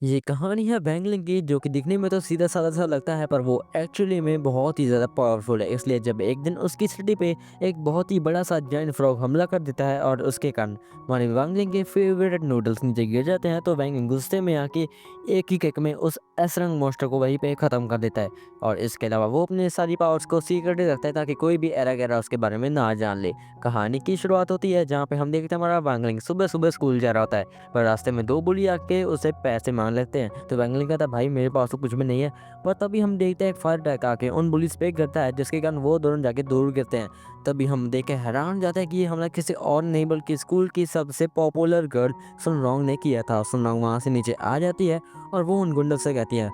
ये कहानी है बैंगलिंग की, जो कि दिखने में तो सीधा-साधा सा लगता है, पर वो एक्चुअली में बहुत ही ज़्यादा पावरफुल है। इसलिए जब एक दिन उसकी सिटी पे एक बहुत ही बड़ा-सा जायंट फ्रॉग हमला कर देता है और उसके कारण हमारे वांगलिंग के फेवरेट नूडल्स नीचे गिर जाते हैं, तो वांगलिंग गुस्से में आके एक ही किक में उस एसरंग मॉन्स्टर को वहीं पे ख़त्म कर देता है। और इसके अलावा वो अपने सारी पावर्स को सीक्रेट रखता है ताकि कोई भी एरा-गैरा उसके बारे में ना जान ले। कहानी की शुरुआत होती है जहाँ पे हम देखते हैं हमारा वांगलिंग सुबह-सुबह स्कूल जा रहा होता है। पर रास्ते में 2 बुली आके उसे पैसे माँग लेते हैं, तो बैंगनी कहता है भाई मेरे पास तो कुछ भी नहीं है। पर तभी हम देखते हैं एक फायर ट्रक आके उन बुलीज़ पे गिरता है, जिसके कारण वो दोनों जाके दूर गिरते हैं। तभी हम देख के हैरान हो जाते हैं कि ये हमला किसी और नहीं बल्कि स्कूल की सबसे पॉपुलर गर्ल सुनरोंग ने किया था। सुनरोंग वहाँ से नीचे आ जाती है और वो उन गुंडों से कहती है,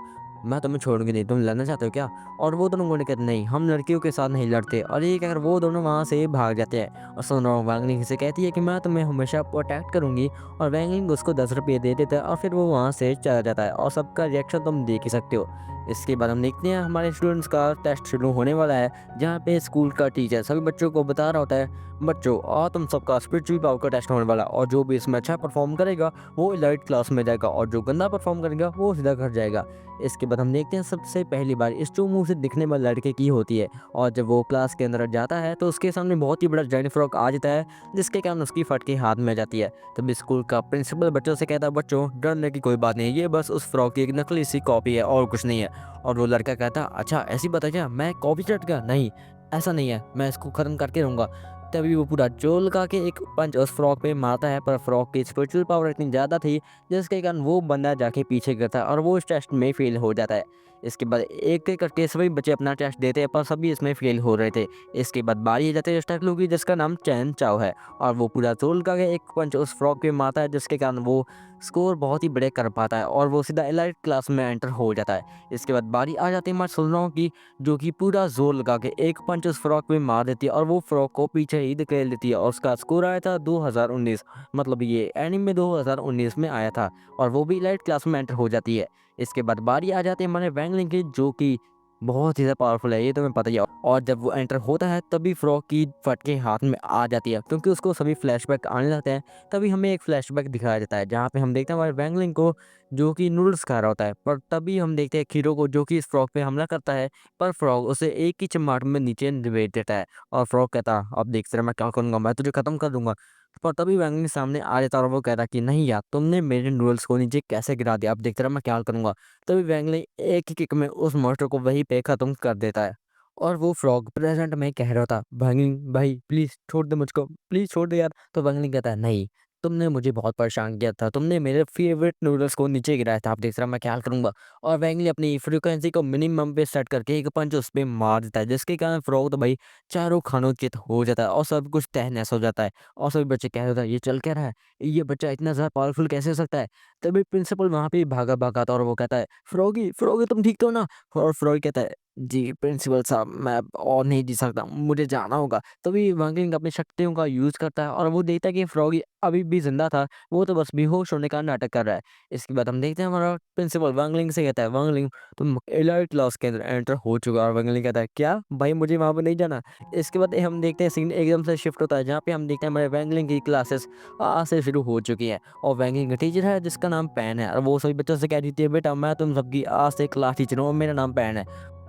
मैं तुम्हें छोड़ूँगी नहीं, तुम लड़ना चाहते हो क्या? और वो दोनों गुंडे कहते नहीं, हम लड़कियों के साथ नहीं लड़ते। और ये कहकर वो दोनों वहाँ से भाग जाते हैं और सुनरोंग वांगलिंग से कहती है कि मैं तुम्हें हमेशा प्रोटेक्ट करूँगी। और वैंगलिंग उसको 10 रुपये दे देता है और फिर वो वहाँ से चला जाता है और सबका रिएक्शन तुम देख ही सकते हो। इसके बाद हम देखते हैं हमारे स्टूडेंट्स का टेस्ट शुरू होने वाला है, जहाँ पे स्कूल का टीचर सभी बच्चों को बता रहा होता है, बच्चों और तुम सबका स्पिरिचुअल पावर का टेस्ट होने वाला है और जो भी इसमें अच्छा परफॉर्म करेगा वो एलाइट क्लास में जाएगा और जो गंदा परफॉर्म करेगा वो सीधा घर जाएगा। इसके बाद हम देखते हैं सबसे पहली बार इस जो मुंह से दिखने वाले लड़के की होती है, और जब वो क्लास के अंदर जाता है तो उसके सामने बहुत ही बड़ा जायंट फ्रॉग आ जाता है, जिसके कारण उसकी फट के हाथ में आ जाती है। तभी स्कूल का प्रिंसिपल बच्चों से कहता है, बच्चों डरने की कोई बात नहीं है, ये बस उस फ्रॉक की एक नकली सी कॉपी है और कुछ नहीं है। और वो लड़का कहता है, अच्छा ऐसी बात है क्या, मैं कॉपी चट गया? नहीं, ऐसा नहीं है, मैं इसको खत्म करके रहूंगा। तभी वो पूरा जोर लगा के एक पंच उस फ्रॉक पे मारता है, पर फ्रॉक की स्पिरिचुअल पावर इतनी ज़्यादा थी, जिसके कारण वो बंदा जाके पीछे गिरता है और वो इस टेस्ट में फेल हो जाता है। इसके बाद एक एक करके सभी बच्चे अपना टेस्ट देते हैं, पर सभी इसमें फेल हो रहे थे। इसके बाद बारी आ जाती है उस टकलू की, जिसका नाम चैन चाओ है, और वो पूरा जोर लगा के एक पंच उस फ्रॉक पे मारता है, जिसके कारण वो स्कोर बहुत ही बड़े कर पाता है और वो सीधा एलाइट क्लास में एंटर हो जाता है। इसके बाद बारी आ जाती है मैं सुन रहा हूँ कि जो कि पूरा जोर लगा के एक पंच उस फ्रॉक पे मार देती है और वो फ्रॉक को पीछे ही धकेल देती है, और उसका स्कोर आया था 2019। मतलब ये एनीमे 2019 में आया था, और वो भी एलाइट क्लास में एंटर हो जाती है। इसके बाद बारी आ जाती है हमारे वैंगलिंग की, जो कि बहुत ही ज़्यादा पावरफुल है, ये तुम्हें पता ही है। और जब वो एंटर होता है तभी फ्रॉक की फटके हाथ में आ जाती है, क्योंकि उसको सभी फ्लैशबैक आने लगते हैं। तभी हमें एक फ्लैशबैक दिखाया जाता है जहाँ पे हम देखते हैं हमारे वैंगलिंग को, जो कि नूडल्स खा रहा होता है। पर तभी हम देखते हैं खीरो को, जो कि इस फ्रॉक पे हमला करता है, पर फ्रॉग उसे एक ही चमाट में नीचे दबेड़ देता है। और फ्रॉग कहता, अब देख तेरा मैं क्या करूँगा, मैं तुझे खत्म कर दूंगा। पर तभी वैंगलिंग सामने आ जाता है और वो कहता कि नहीं यार, तुमने मेरे नूडल्स को नीचे कैसे गिरा दिया, अब देख तेरा मैं क्या करूँगा। तभी वैंगलिंग एक ही किक में उस मॉन्स्टर को वहीं पे खत्म कर देता है। और वो फ्रॉग प्रेजेंट में कह रहा था, वैंगलिंग भाई प्लीज़ छोड़ दे मुझको, प्लीज़ छोड़ दे यार। तो वैंगलिंग कहता है, नहीं, तुमने मुझे बहुत परेशान किया था, तुमने मेरे फेवरेट नूडल्स को नीचे गिराया था, अब देख रहा मैं क्या करूँगा। और वैंगली अपनी फ्रीक्वेंसी को मिनिमम पे सेट करके एक पंच उस पे मार देता है, जिसके कारण फ्रॉग तो भाई चारों खानों चित हो जाता है और सब कुछ तहस-नहस हो जाता है। और सभी बच्चे कह रहे होते हैं, ये चल क्या रहा है? ये बच्चा इतना ज़्यादा पावरफुल कैसे हो सकता है? तभी प्रिंसिपल वहाँ पे भागा-भागा आता है और वो कहता है, फ्रॉगी, फ्रॉगी तुम ठीक तो हो ना? और फ्रॉगी कहता है, जी प्रिंसिपल साहब, मैं अब और नहीं जी सकता, मुझे जाना होगा। तभी वैंगलिंग अपनी शक्तियों का यूज़ करता है और वो देखता है कि फ्रॉगी अभी भी ज़िंदा था, वो तो बस बेहोश होने का नाटक कर रहा है। इसके बाद हम देखते हैं हमारा प्रिंसिपल वांगलिंग से कहता है, वांगलिंग तुम एलाइट क्लास के अंदर एंटर हो चुका है। और वांगलिंग कहता है, क्या भाई मुझे वहाँ पे नहीं जाना। इसके बाद हम देखते हैं सीन एकदम से शिफ्ट होता है, जहाँ पे हम देखते हैं हमारे वांगलिंग की क्लासेस आज से शुरू हो चुकी है, और वांगलिंग का टीचर है जिसका नाम पैन है, और वो सभी बच्चों से कह देती है, बेटा मैं तुम सबकी आज से क्लास टीचर हूँ और मेरा नाम पैन है,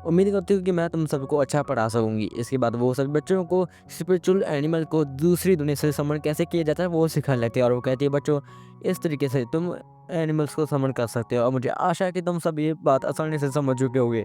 उम्मीद करती हूँ कि मैं तुम सबको अच्छा पढ़ा सकूंगी। इसके बाद वो सभी बच्चों को स्पिरिचुअल एनिमल को दूसरी दुनिया से समन कैसे किया जाता है वो सिखाने लगती है, और वो कहती है, बच्चों इस तरीके से तुम एनिमल्स को समन कर सकते हो, और मुझे आशा है कि तुम सब ये बात आसानी से समझ चुके होगे।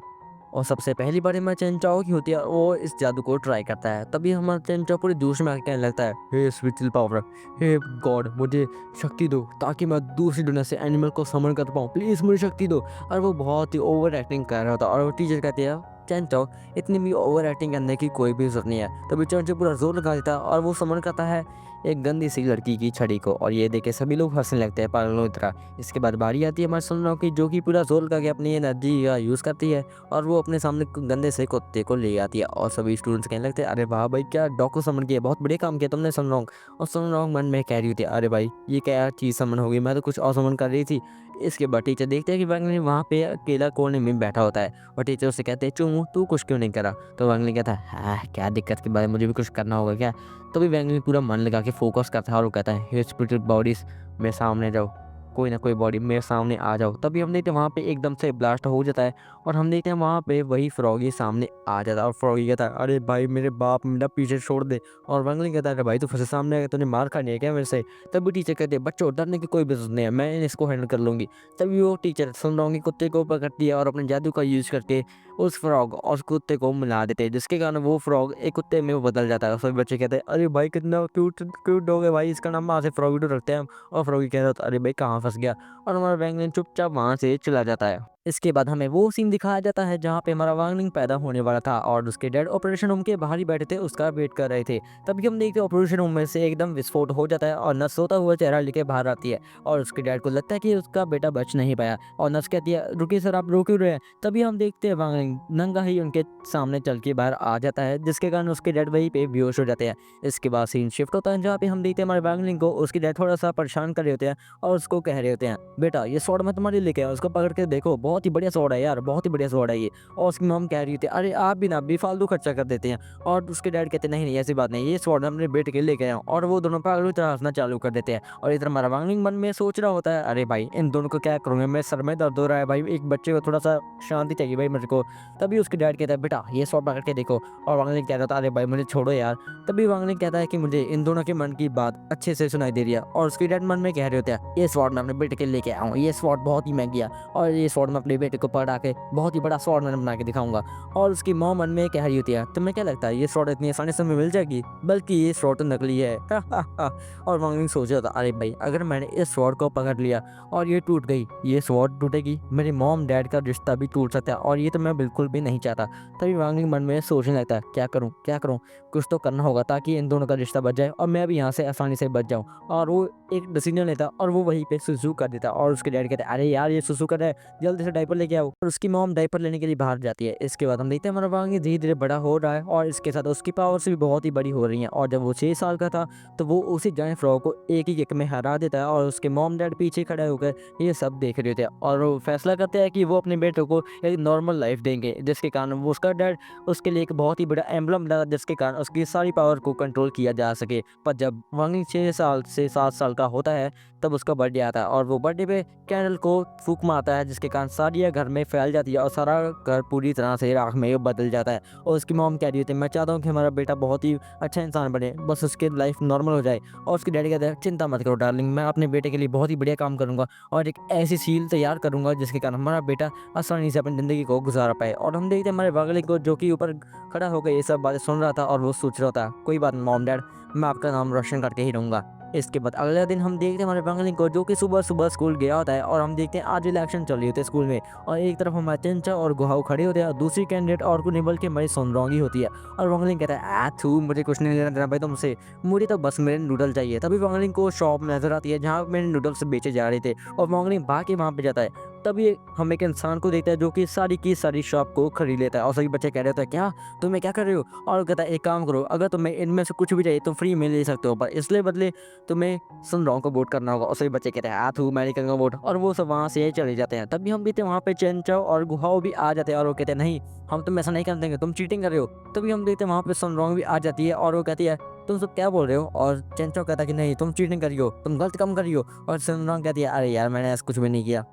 और सबसे पहली बार में चेनचाओ की होती है, और वो इस जादू को ट्राई करता है। तभी हमारा चेनचाओ पूरे जोश में आके कहने लगता है, हे स्पिरिचुअल पावर, हे गॉड, मुझे शक्ति दो ताकि मैं दूसरी दुनिया से एनिमल को समन कर पाऊँ, प्लीज़ मुझे शक्ति दो। और वो बहुत ही ओवर एक्टिंग कर रहा होता है, और वो टीचर कहती है, चेनचाओ इतनी भी ओवर एक्टिंग करने की कोई भी ज़रूरत नहीं है। तभी चेनचाओ पूरा जोर लगा देता है और वो समन करता है एक गंदी सी लड़की की छड़ी को, और ये देख के सभी लोग हंसने लगते हैं पागलों की तरह। इसके बाद बारी आती है हमारे सुनने की, जो कि पूरा जोर लगा के अपनी एनर्जी का यूज़ करती है, और वो अपने सामने गंदे से कुत्ते को ले आती है, और सभी स्टूडेंट्स कहने लगते हैं, अरे वाह भाई क्या डॉग को समन किया, बहुत बढ़िया काम किया तुमने सनरोंग। और सनरोंग मन में कह रही होती है, अरे भाई ये क्या चीज़ समन हो गई, मैं तो कुछ और समन कर रही थी। इसके बाद टीचर देखते हैं कि वंगली वहाँ पे अकेला कोने में बैठा होता है, और टीचर उससे कहते हैं, चुमू तू कुछ क्यों नहीं करा। तो वंगली कहता है, हाँ क्या दिक्कत की बात है, मुझे भी कुछ करना होगा क्या। तभी वंगली पूरा मन लगा के फोकस करता है और वो कहता है, हे स्पिरिट बॉडीज मेरे सामने जाओ। कोई ना कोई बॉडी मेरे सामने आ जाओ। तभी हम देखते हैं वहाँ पे एकदम से ब्लास्ट हो जाता है और हम देखते हैं वहाँ पे वही फ्रॉगी सामने आ जाता है और फ्रॉगी कहता है अरे भाई मेरे बाप मेरा पीछे छोड़ दे। और वंगली कहता है अरे भाई तू फिर से सामने आया, तूने मार खानी है क्या मेरे से। तभी टीचर कहते हैं बच्चों डरने की कोई भी जरूरत नहीं है, मैं इसको हैंडल कर लूँगी। तभी वो टीचर सुनरौंगी कुत्ते को पकड़ती है और अपने जादू का यूज़ करके उस फ्रॉग और उस कुत्ते को मिला देते हैं, जिसके कारण वो फ्रॉग एक कुत्ते में बदल जाता है। सभी बच्चे कहते हैं अरे भाई कितना क्यूट क्यूट डॉग है भाई, इसका नाम आज से फ्रॉगी रखते हैं हम। और फ्रॉगी कहता है अरे भाई कहाँ फंस गया, और हमारा बैंगन चुपचाप वहाँ से चला जाता है। इसके बाद हमें वो सीन दिखाया जाता है जहाँ पे हमारा वांगलिंग पैदा होने वाला था और उसके डैड ऑपरेशन रूम के बाहर ही बैठे थे, उसका वेट कर रहे थे। तभी हम देखते हैं ऑपरेशन रूम में से एकदम विस्फोट हो जाता है और नर्स सोता हुआ चेहरा लेके बाहर आती है और उसके डैड को लगता है कि उसका बेटा बच नहीं पाया और नर्स कहती है रुकिए सर आप रो क्यों रहे हैं। तभी हम देखते हैं वांगलिंग नंगा ही उनके सामने चल के बाहर आ जाता है, जिसके कारण उसके डैड वहीं पे बेहोश हो जाते हैं। इसके बाद सीन शिफ्ट होता है जहाँ पे हम देखते हैं हमारे वांगलिंग को उसके डैड थोड़ा सा परेशान कर रहे होते हैं और उसको कह रहे होते हैं बेटा ये स्वॉर्ड मैं तुम्हारे लिए लेके आया, उसको पकड़ के देखो बहुत ही बढ़िया स्वॉर्ड है यार, बहुत ही बढ़िया स्वॉर्ड है ये। और उसकी मॉम कह रही थी अरे आप भी ना बेफालतू खर्चा कर देते हैं। और उसके डैड कहते नहीं नहीं ऐसी बात नहीं, ये स्वॉर्ड मैं अपने बेटे के लिए लेके आया हूँ। और वो दोनों पागलों की तरह हंसना चालू कर देते हैं और इधर हमारा वांगलिंग मन में सोच रहा होता है अरे भाई इन दोनों को क्या करूँगा, मेरे सर में दर्द हो रहा है भाई, एक बच्चे को थोड़ा सा शांति चाहिए भाई मेरे को। तभी उसके डैड कहता है बेटा ये स्वॉर्ड पकड़ के देखो। और वांगलिंग कहता था अरे भाई मुझे छोड़ो यार। तभी वांगलिंग कहता है कि मुझे इन दोनों के मन की बात अच्छे से सुनाई दे रही है और उसके डैड मन में कह रहे होते हैं ये स्वॉर्ड मैं अपने बेटे के लिए लेके आया हूँ, ये स्वॉर्ड बहुत ही महंगी है और ये स्वॉर्ड मैं अपने बेटे को पकड़ा के बहुत ही बड़ा स्वॉर्ड मैंने बना के दिखाऊंगा। और उसकी मॉम मन में कह रही होती है तुम्हें क्या लगता है ये स्वॉर्ड इतनी आसानी से हमें मिल जाएगी, बल्कि ये स्वॉर्ड तो नकली है। और वांगलिंग सोच रहा था अरे भाई अगर मैंने इस स्वॉर्ड को पकड़ लिया और ये टूट गई, ये स्वॉर्ड टूटेगी, मेरे मॉम डैड का रिश्ता भी टूट सकता है और ये तो मैं बिल्कुल भी नहीं चाहता। तभी वांगलिंग मन में सोचने लगता है क्या करूँ क्या करूँ, कुछ तो करना होगा ताकि इन दोनों का रिश्ता बच जाए और मैं भी यहाँ से आसानी से बच जाऊँ। और वो एक डिसीजन लेता और वो वहीं पे सुसु कर देता और उसके डैड कहते अरे यार ये सुसु कर रहा है, जल्दी से डायपर लेके आओ। और उसकी मॉम डायपर लेने के लिए बाहर जाती है। इसके बाद हम देखते हैं हमारा वांगी धीरे धीरे बड़ा हो रहा है और इसके साथ उसकी पावर्स भी बहुत ही बड़ी हो रही हैं। और जब वो 6 साल का था तो वो उसी जायंट फ्रॉग को एक ही किक में हरा देता है और उसके मॉम डैड पीछे खड़े होकर ये सब देख रहे थे और वो फैसला करते हैं कि वो अपने बेटे को एक नॉर्मल लाइफ देंगे, जिसके कारण वो उसका डैड उसके लिए एक बहुत ही बड़ा एम्बलम लगा जिसके कारण उसकी सारी पावर को कंट्रोल किया जा सके। पर जब वांगी 6 साल से 7 साल का होता है तब उसका बर्थडे आता है और वो बर्थडे पे कैंडल को फूंक मारता है, जिसके कारण सारी ये घर में फैल जाती है और सारा घर पूरी तरह से राख में बदल जाता है। और उसकी मॉम कह रही होती है मैं चाहता हूँ कि हमारा बेटा बहुत ही अच्छा इंसान बने, बस उसकी लाइफ नॉर्मल हो जाए। और उसके डैडी कहते हैं चिंता मत करो डार्लिंग, मैं अपने बेटे के लिए बहुत ही बढ़िया काम करूँगा और एक ऐसी सील तैयार करूँगा जिसके कारण हमारा बेटा आसानी से अपनी ज़िंदगी को गुजारा पाए। और हम देखते हैं हमारे बगल को जो कि ऊपर खड़ा होकर ये सब बातें सुन रहा था और वो सोच रहा था कोई बात नहीं मॉम डैड, मैं आपका नाम रोशन करके ही रहूँगा। इसके बाद अगले दिन हम देखते हैं हमारे बंगली को जो कि सुबह सुबह स्कूल गया होता है और हम देखते हैं आज इलेक्शन चल रही होती है स्कूल में। और एक तरफ हमारे चंचा और गुहाव खड़े होते हैं और दूसरी कैंडिडेट और को नहीं बल्कि हमारी सोनरौंगी होती है। और बंगलिंग कहता है थू मुझे कुछ नहीं लेना देना भाई तुमसे, मुझे तो बस मेरे नूडल चाहिए। तभी बंगलिंग को शॉप नजर आती है जहाँ मेरे नूडल्स बेचे जा रहे थे और बंगलिंग भाग के वहाँ पे जाता है। तभी हम एक इंसान को देखता है जो कि सारी की सारी शॉप को खरीद लेता है और सभी बच्चे कह रहे होते हैं क्या तुम्हें क्या कर रहे हो। और वो कहता है एक काम करो अगर तुम्हें इनमें से कुछ भी चाहिए तो फ्री में ले सकते हो, पर इसलिए बदले तुम्हें सुनराव को वोट करना होगा। और सभी बच्चे कहते हैं थू मैं नहीं करूँगा वोट, और वो सब वहाँ से चले जाते हैं। तभी हम भी वहाँ पे चेंचाओ और गुहाओ भी आ जाते हैं और वो कहते हैं नहीं हम तुम ऐसा नहीं कर देंगे, तुम चीटिंग कर रहे हो। तभी हम देखते हैं वहाँ पे सुनराव भी आ जाती है और वो कहती है तुम सब क्या बोल रहे हो। और चेंचाओ कहता है कि नहीं तुम चीटिंग करी हो, तुम गलत काम करी हो। और सुनराव कहती है अरे यार मैंने ऐसा कुछ भी नहीं किया।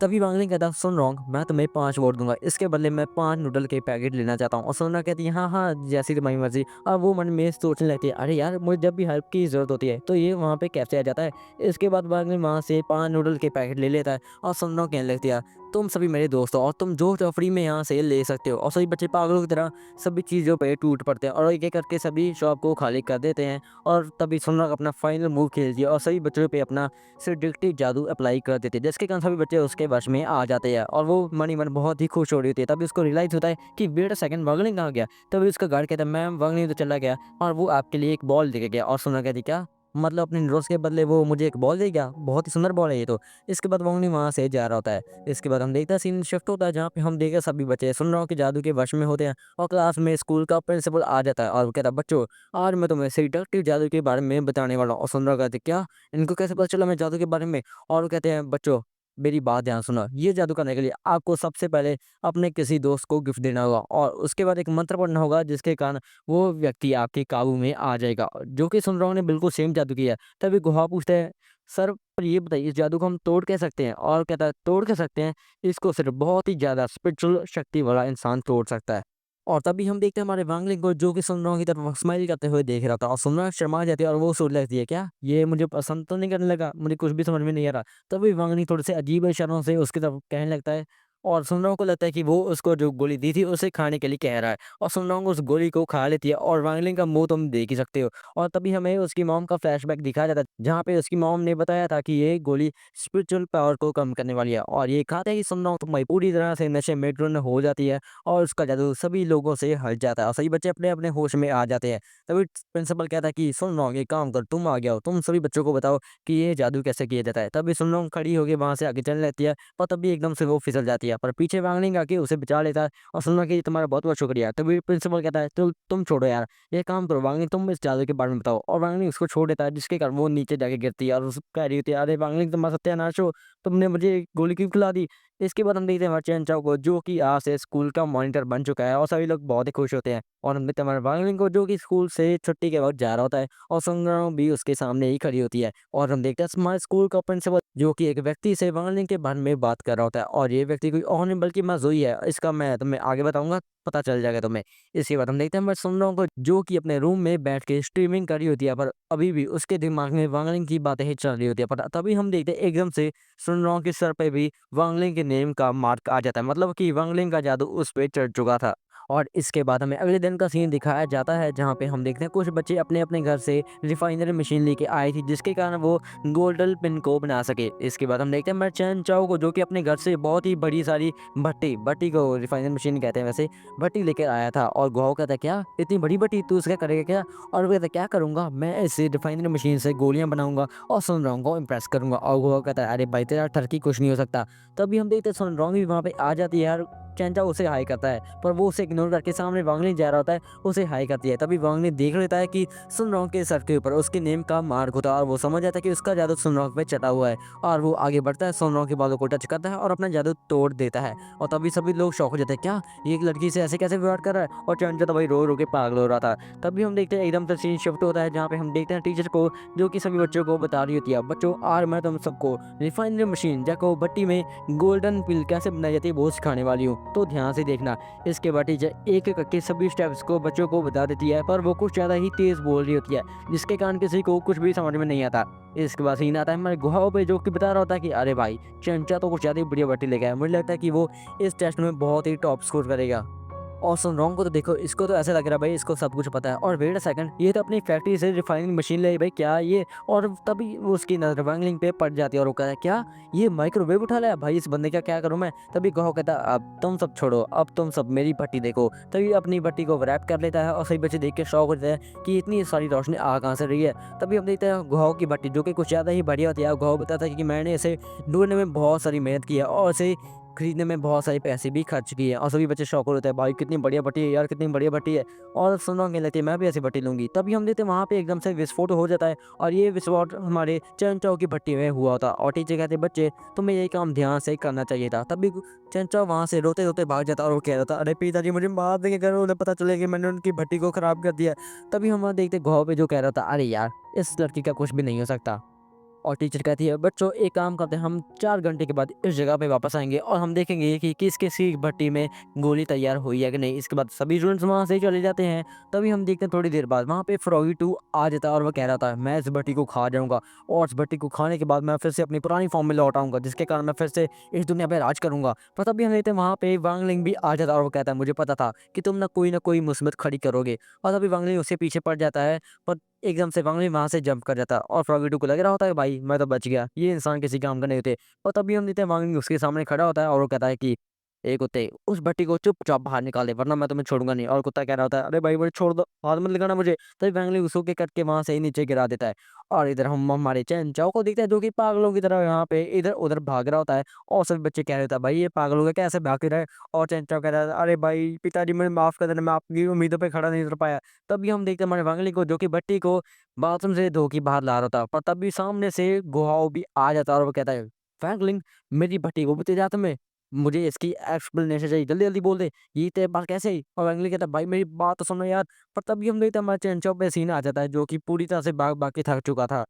तभी वांगलिंग कहता सुन रॉन्ग मैं तुम्हें 5 वोट दूंगा, इसके बदले मैं 5 नूडल के पैकेट लेना चाहता हूँ। और सोना कहती है हाँ हाँ जैसी तुम्हारी मर्जी। और वो मन में सोचने लगती है अरे यार मुझे जब भी हेल्प की ज़रूरत होती है तो ये वहाँ पे कैसे आ जाता है। इसके बाद वांगलिंग वहाँ से 5 नूडल के पैकेट ले लेता है और सुन कहने लगती है तुम सभी मेरे दोस्त हो और तुम जो चाहो फ्री में यहाँ से ले सकते हो। और सभी बच्चे पागलों की तरह सभी चीज़ों पे टूट पड़ते हैं और एक एक करके सभी शॉप को खाली कर देते हैं। और तभी सुनना अपना फाइनल मूव खेलती है और सभी बच्चों पे अपना सेडिक्टिव जादू अप्लाई कर देते हैं, जिसके कारण सभी बच्चे उसके वश में आ जाते हैं और वो मनी मन बहुत ही खुश हो रही होती है। तभी उसको रियलाइज होता है कि वेट अ सेकंड वांगलिंग कहाँ गया। तभी उसका गार्ड कहता है मैम वांगलिंग तो चला गया और वो आपके लिए एक बॉल देके गया। और सुना कहती क्या मतलब अपने नूडल्स के बदले वो मुझे एक बॉल दे गया, बहुत ही सुंदर बॉल है ये तो। इसके बाद वांगलिंग वहाँ से जा रहा होता है। इसके बाद हम देखते हैं सीन शिफ्ट होता है जहाँ पे हम देखते हैं सभी बच्चे सुन रहा हूँ कि जादू के वश में होते हैं और क्लास में स्कूल का प्रिंसिपल आ जाता है और वो कहता है बच्चों आज मैं तुम्हें सेडक्टिव जादू के बारे में बताने वाला हूँ। और सुन रहा कहते क्या इनको कैसे पता चला मैं जादू के बारे में। और वो कहते हैं बच्चों मेरी बात ध्यान सुनो, ये जादू करने के लिए आपको सबसे पहले अपने किसी दोस्त को गिफ्ट देना होगा और उसके बाद एक मंत्र पढ़ना होगा जिसके कारण वो व्यक्ति आपके काबू में आ जाएगा, जो कि सुन रहा ने बिल्कुल सेम जादू किया है। तभी गुहा पूछता है सर पर ये बताइए इस जादू को हम तोड़ कैसे सकते हैं? और कहता है तोड़ के सकते हैं, इसको सिर्फ़ बहुत ही ज़्यादा स्पिरिचुअल शक्ति वाला इंसान तोड़ सकता है। और तभी हम देखते हैं हमारे वांगलिंग को जो कि सुनरों की तरफ स्माइल करते हुए देख रहा था और सुनरा शर्मा जाती है और वो सोचने लगती है क्या? ये मुझे पसंद तो नहीं करने लगा, मुझे कुछ भी समझ में नहीं आ रहा। तभी वांगलिंग थोड़े से अजीब इशारों से उसकी तरफ कहने लगता है और सुनरों को लगता है कि वो उसको जो गोली दी थी उसे खाने के लिए कह रहा है और सुनरों उस गोली को खा लेती है और वांगलिंग का मुँह तुम देख ही सकते हो। और तभी हमें उसकी मॉम का फ्लैशबैक दिखाया जाता है, जहाँ पे उसकी मॉम ने बताया था कि ये गोली स्पिरिचुअल पावर को कम करने वाली है और ये खाते ही सुनरों तुम्हारी पूरी तरह से नशे में धुन हो जाती है और उसका जादू सभी लोगों से हट जाता है और सभी बच्चे अपने-अपने होश में आ जाते हैं। तभी प्रिंसिपल कहता है कि सुन रहा एक काम कर तुम आ गया हो, तुम सभी बच्चों को बताओ कि ये जादू कैसे किया जाता है। तभी सुन रहा खड़ी होके वहाँ से आगे चलने लगती है और तभी एकदम से वो फिसल जाती है। पर पीछे वांगलिंग आके उसे बचा लेता है और सुन रहा कि तुम्हारा बहुत-बहुत शुक्रिया। तभी प्रिंसिपल कहता है तुम छोड़ो यार, ये काम करो वांगलिंग तुम इस जादू के बारे में बताओ और वांगलिंग उसको छोड़ देता है जिसके कारण वो नीचे जाके गिरती है और उस कह रही होती है अरे वांगलिंग तुम्हारा सत्यानाश हो, तुमने मुझे गोली क्यों खिला दी? इसके बाद हम देखते हैं हमारे चैन चाओ को जो कि आज से स्कूल का मॉनिटर बन चुका है और सभी लोग बहुत ही खुश होते हैं और हम देखते हैं हमारे वांगलिंग को जो कि स्कूल से छुट्टी के वक्त जा रहा होता है और संग्राम भी उसके सामने ही खड़ी होती है और हम देखते हैं हमारे स्कूल का प्रिंसिपल जो कि एक व्यक्ति से वांगलिंग के बारे में बात कर रहा होता है और ये व्यक्ति कोई और नहीं बल्कि माजुई है। इसका मैं तुम्हें आगे बताऊंगा, पता चल जाएगा तुम्हें। इसके बाद हम देखते हैं हमारे सुंदरों को जो कि अपने रूम में बैठ के स्ट्रीमिंग करी होती है पर अभी भी उसके दिमाग में वांगलिंग की बातें ही चल रही होती है। पर तभी हम देखते हैं एकदम से सुनरों के सर पे भी वांगलिंग के नेम का मार्क आ जाता है, मतलब कि वांगलिंग का जादू उस पे चढ़ चुका था। और इसके बाद हमें अगले दिन का सीन दिखाया जाता है जहाँ पे हम देखते हैं कुछ बच्चे अपने-अपने घर से रिफाइनरी मशीन लेके आए थी जिसके कारण वो गोल्डन पिन को बना सके। इसके बाद हम देखते हैं मर्चेंट चाओ को जो कि अपने घर से बहुत ही बड़ी सारी भट्टी भट्टी को रिफाइनरी मशीन कहते हैं वैसे, भट्टी लेकर आया था और गुहाव कहता है क्या इतनी बड़ी भट्टी तू इसका करेगा क्या? और वो कहता है क्या करूँगा मैं इस रिफाइनरी मशीन से गोलियाँ बनाऊँगा और सुनरोंग को इम्प्रेस करूँगा। और गुहाव कहता है अरे भाई तेरा टर्की कुछ नहीं हो सकता। तभी हम देखते हैं सुनरोंग भी वहाँ पे आ जाती है यार, चैनचाओ उसे हाई करता है पर वो उसे इग्नोर करके सामने वांगली जा रहा होता है, उसे हाई करती है। तभी वांगली देख लेता है कि सुनरोंग के सर के ऊपर उसके नेम का मार्क होता है और वो समझ जाता है कि उसका जादू सुनरोंग पे चढ़ा हुआ है और वो आगे बढ़ता है, सुनरोंग के बालों को टच करता है और अपना जादू तोड़ देता है। और तभी सभी लोग शॉक हो जाते हैं क्या ये एक लड़की से ऐसे कैसे व्यवहार कर रहा है, और चैनचाओ तो भाई रो रो के पागल हो रहा था। तभी हम देखते हैं एकदम से सीन शिफ्ट होता है जहाँ पे हम देखते हैं टीचर को जो कि सभी बच्चों को बता रही होती है बच्चों आज मैं तुम सबको रिफाइनरी मशीन जाको भट्टी में गोल्डन पिल कैसे बनाई जाती है वो सिखाने वाली हूँ, तो ध्यान से देखना। इसके बाद टीचर एक एक करके सभी स्टेप्स को बच्चों को बता देती है पर वो कुछ ज़्यादा ही तेज़ बोल रही होती है जिसके कारण किसी को कुछ भी समझ में नहीं आता। इसके बाद सीन आता है हमारे गुहाओं पे जो कि बता रहा होता है कि अरे भाई चंचा तो कुछ ज़्यादा ही बढ़िया भट्टी लेके आया, मुझे लगता है कि वो इस टेस्ट में बहुत ही टॉप स्कोर करेगा। और सुनरोंग को तो देखो इसको तो ऐसा लग रहा है भाई इसको सब कुछ पता है और वेट अ सेकंड ये तो अपनी फैक्ट्री से रिफाइनिंग मशीन ले आई भाई क्या ये, और तभी वो उसकी नजर वांगलिंग पे पड़ जाती है और वो कहता है क्या ये माइक्रोवेव उठा लाया भाई इस बंदे का क्या करूं मैं। तभी कहो कहता है अब तुम सब छोड़ो अब तुम सब मेरी भट्टी देखो। तभी अपनी भट्टी को रैप कर लेता है और सही बच्चे देख के शौक होते हैं कि इतनी सारी रोशनी आ कहाँ से रही है। तभी हम देखते हैं गुहाओं की भट्टी जो कि कुछ ज़्यादा ही बढ़िया होती है। गुहाओं बताता है कि मैंने इसे ढूंढने में बहुत सारी मेहनत की है और इसे खरीदने में बहुत सारे पैसे भी खर्च किए और सभी बच्चे शौक होते हैं भाई कितनी बढ़िया भट्टी है यार कितनी बढ़िया भट्टी है, और सुनो कहने लगती है मैं भी ऐसी भट्टी लूंगी। तभी हम देखते हैं वहाँ पे एकदम से विस्फोट हो जाता है और ये विस्फोट हमारे चंचाओ की भट्टी में हुआ था और टीचर कहते बच्चे तुम्हें यही काम ध्यान से करना चाहिए था। तभी चंचाओ वहाँ से रोते रोते भाग जाता और वो कह रहा था अरे पिताजी मुझे मार देंगे अगर उन्हें पता चले कि मैंने उनकी भट्टी को खराब कर दिया। तभी हम वहाँ देखते घाव पे जो कह रहा था अरे यार इस लड़की का कुछ भी नहीं हो सकता। और टीचर कहती है बच्चों एक काम करते हैं हम 4 घंटे के बाद इस जगह पे वापस आएंगे और हम देखेंगे कि किस किसी भट्टी में गोली तैयार हुई है कि नहीं। इसके बाद सभी स्टूडेंट्स वहाँ से चले जाते हैं। तभी हम देखते हैं थोड़ी देर बाद वहाँ पे फ्रॉगी 2 आ जाता है और वह कह रहा था मैं इस भट्टी को खा जाऊंगा और इस भट्टी को खाने के बाद मैं फिर से अपनी पुरानी फॉर्म में लौट आऊंगा जिसके कारण मैं फिर से इस दुनिया पे राज करूंगा। पर तभी हम देखते हैं वहाँ पे वांगलिंग भी आ जाता है और वो कहता है मुझे पता था कि तुम ना कोई मुसीबत खड़ी करोगे। और तभी वांगलिंग उसके पीछे पड़ जाता है पर एकदम से वांगली वहाँ से जंप कर जाता है और फ्रॉगी 2 को लग रहा होता है भाई मैं तो बच गया, ये इंसान किसी काम का नहीं होते। और तभी हम देखते हैं वांगली उसके सामने खड़ा होता है और वो कहता है कि ए कुत्ते उस भट्टी को चुपचाप बाहर निकाल दे वरना मैं तुम्हें छोड़ूंगा नहीं। और कुत्ता कह रहा होता है अरे भाई मुझे छोड़ दो हाथ मत लगाना मुझे। तभी वांगली उसको के कट के वहां से ही नीचे गिरा देता है। और इधर हम हमारे चैन चाओ को देखते हैं जो कि पागलों की तरह यहाँ पे इधर उधर भाग रहा होता है और सभी बच्चे कह रहे होता है भाई ये पागलों का कैसे भाग रहा है। और चैन चाओ कह रहा है अरे भाई पिताजी मुझे माफ कर देना मैं आपकी उम्मीदों पे खड़ा नहीं उतर पाया। तभी हम देखते हैं हमारे वांगली को जो कि भट्टी को बाथरूम से धो के बाहर ला रहा था पर तभी सामने से गुहाव भी आ जाता है और वो कहता है फ्रैंकलिन मेरी भट्टी को भी जाते में मुझे इसकी एक्सप्लेनेशन चाहिए जल्दी जल्दी बोल दे ये तेरे पास कैसे ही। और फ्रैंकलिन कहता है भाई मेरी बात तो सुनो यार। पर तभी हम देखते हैं हमारे चैन चौक पे सीन आ जाता है जो कि पूरी तरह से भाग भाग के थक चुका था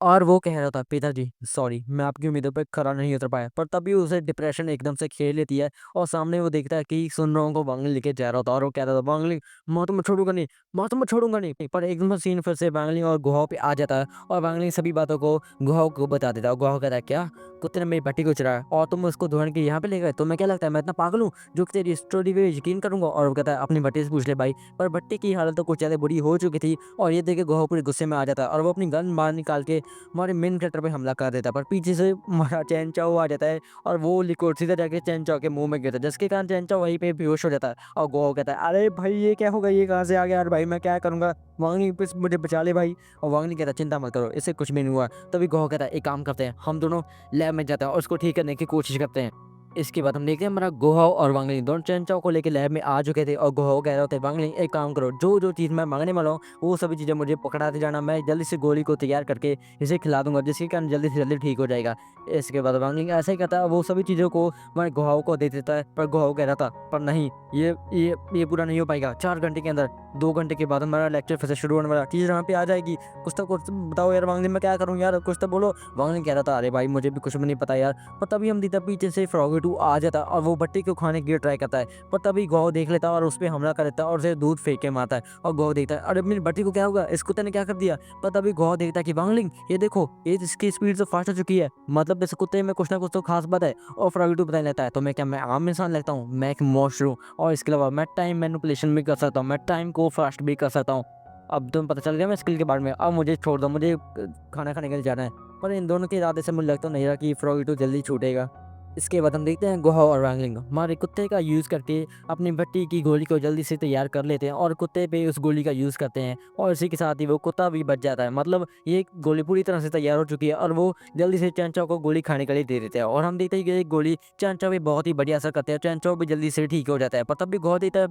और वो कह रहा था, पिताजी सॉरी मैं आपकी उम्मीदों पे खरा नहीं उतर पाया। पर तभी उसे डिप्रेशन एकदम से खेल लेती है और सामने वो देखता है कि सुन रहा को वांगली लेके जा रहा होता और वो कहता था, वांगली मैं तुम्हें छोड़ूंगा नहीं, मैं तुम्हें छोड़ूंगा नहीं। पर एकदम से सीन फिर से वांगली और गुहाव पे आ जाता है और वांगली सभी बातों को गुहाव को बता देता है। गुहाव कहता है, क्या कुत्ते ने मेरी भट्टी को चुराया और तुम उसको धोने के यहाँ पे ले गए? तुम्हें क्या लगता है मैं इतना पागल हूँ जो कि तेरी स्टोरी पे यकीन करूंगा? और वो कहता है, अपनी भट्टी से पूछ ले भाई। पर भट्टी की हालत तो कुछ ज़्यादा बुरी हो चुकी थी और ये देख के गुहाव पूरे गुस्से में आ जाता है और वो अपनी गन बाहर निकाल के हमारे मेन कैरेक्टर पे हमला कर देता है। पर पीछे से हमारा चैन चाओ आ जाता है और वो लिक्विड सीधा जाके चैन चाओ के मुंह में गिरता है, जिसके कारण चैन चाओ वहीं पे बेहोश हो जाता है। और गोहो कहता है, अरे भाई ये क्या होगा, ये कहाँ से आ गया यार भाई, मैं क्या करूंगा, वांगनी प्लीज मुझे बचा ले भाई। और वांगनी कहता है, चिंता मत करो, इससे कुछ भी नहीं हुआ। तभी गोहो कहता है, एक काम करते हैं, हम दोनों लैब में जाते हैं और उसको ठीक करने की कोशिश करते हैं। इसके बाद हम देखते हैं हमारा गोहाव और वांगली दोनों चैन चाओ को लेकर लैब में आ चुके थे और गोहाव कह रहे होते, वांगली एक काम करो, जो जो चीज़ मैं मांगने वाला हूँ वो सभी चीज़ें मुझे पकड़ाते जाना, मैं जल्दी से गोली को तैयार करके इसे खिला दूंगा, जिसके कारण जल्दी से जल्दी ठीक हो जाएगा। इसके बाद वांगलिंग ऐसा ही कहता है, वो सभी चीज़ों को मैं गुहाव को दे देता है। पर गुहाव कह रहा था, पर नहीं, ये पूरा नहीं हो पाएगा, 4 घंटे के अंदर, 2 घंटे के बाद हमारा लेक्चर फिर से शुरू होने वाला, टीचर यहाँ पे आ जाएगी, कुछ तो बताओ यार वांगलिंग, मैं क्या करूँ यार, कुछ तो बोलो। वांगलिंग कह रहा था, अरे भाई मुझे भी कुछ भी नहीं पता यार। पर तभी हम देखते पीछे से फ्रॉगी 2 आ जाता है और वो भट्टी को खाने के लिए ट्राई करता है। पर तभी गुहाव देख लेता है और उस पर हमला कर देता है और उसे दूध फेंक के मारता है। और गुहाव देखता है, अरे मेरी भट्टी को क्या होगा, इस कुत्ते ने क्या कर दिया। पर तभी गुहाव देखता है कि वांगलिंग ये देखो, ये इसकी स्पीड तो फास्ट हो चुकी है, मतलब इस कुत्ते में कुछ ना कुछ तो खास बात है। और फ्रॉगी 2 बताने लगता है, तो मैं क्या, मैं आम इंसान लगता हूँ, मैं एक मॉन्स्टर हूँ और इसके अलावा मैं टाइम मैनिपुलेशन भी कर सकता हूँ, मैं टाइम को फास्ट भी कर सकता हूँ। अब तुम्हें पता चल गया मैं स्किल के बारे में, अब मुझे छोड़ दो, मुझे खाना खाने के लिए जाना है। पर इन दोनों के इरादे से मुझे लगता नहीं रहा कि फ्रॉगी 2 जल्दी छूटेगा। इसके बाद हम देखते हैं गुहाव और वांगलिंग हमारे कुत्ते का यूज़ करके अपनी भट्टी की गोली को जल्दी से तैयार कर लेते हैं और कुत्ते पे उस गोली का यूज़ करते हैं और इसी के साथ ही वो कुत्ता भी बच जाता है। मतलब ये गोली पूरी तरह से तैयार हो चुकी है और वो जल्दी से चैनचाओ को गोली खाने के लिए दे देते हैं और हम देखते हैं कि ये गोली चैनचाओ पे बहुत ही बढ़िया असर करते हैं, चैनचाओ भी जल्दी से ठीक हो जाता है। पर तब भी गुहाव देखता है